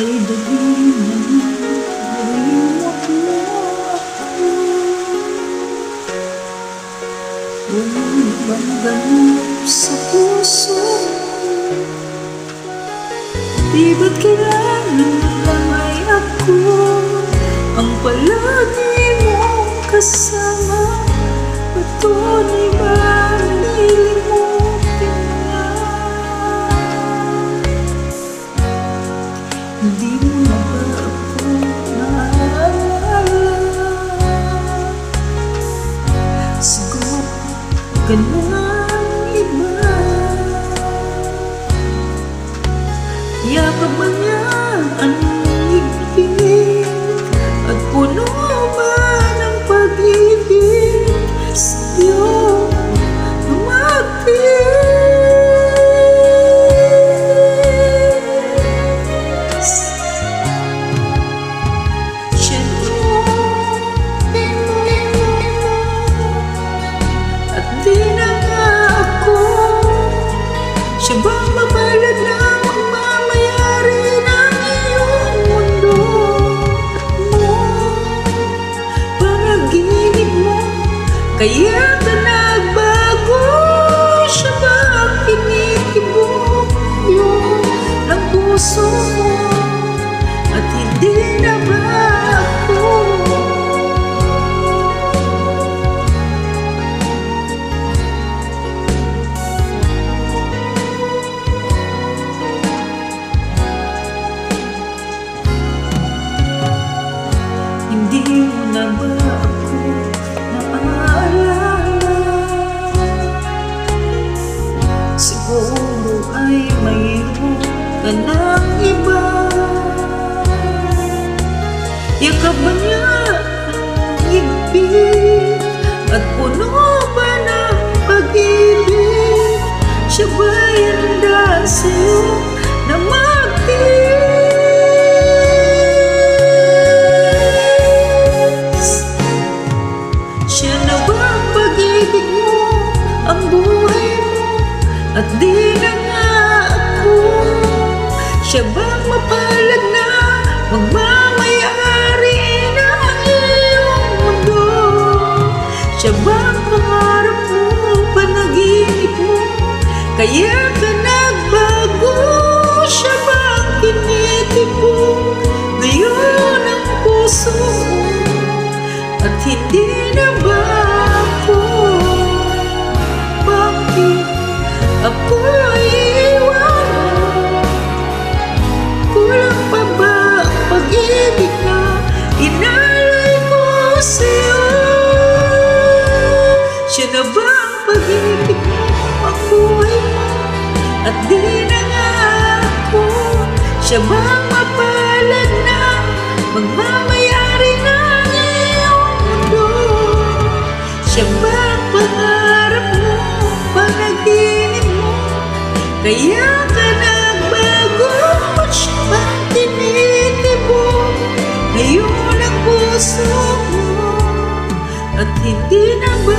ay dali na nalimot mo ako. Walang ibang ganap sa puso mo. Di ba't kailangan lang ay ako ang palagi mong kasama? Patunay ba nililimutin na? Hindi mo na ba ako naalala? Siguro ka ng iba. Yakap man niya ang higpit at puno ba ng pag-ibig sa'yo lumapit. Siya at di na nga ako. Siya bang mabalad na magmamayari ng iyong mundo mo? Panaginip mo, kaya ka nagbago. Siya ba ang kinikibok yun ng puso mo? At hindi na ba ako? Hindi mo na ba ako naaalala? Siguro ay mayroon ka ng iba. Yakap ba niya ang higpit at puno ba ng pag-ibig? Siya ba'y handa sa'yo na magtiis? Siya na ba ang pag-ibig mo, ang buhay mo, at di na nga ako? Siya bang mapalad na magmamayari ng iyong mundo? Siya bang pangarap mo, panaginip mo, kaya ka nagbago? Siya bang kinitipon ngayon ang puso mo? At hindi na ba ako? Bakit ako iiwan mo? Kulang pa ba ang pag-ibig na inalay ko sa'yo? Siya na ba ang pag-ibig mo, ang buhay mo, at di na nga ako? Siya ba ang mapalad na magmamayari ng iyong mundo? Siya ba ang pangarap mo, panaginip mo, kaya ka nagbago? Siya ba ang tinitibok ngayon ang puso mo? At hindi na ba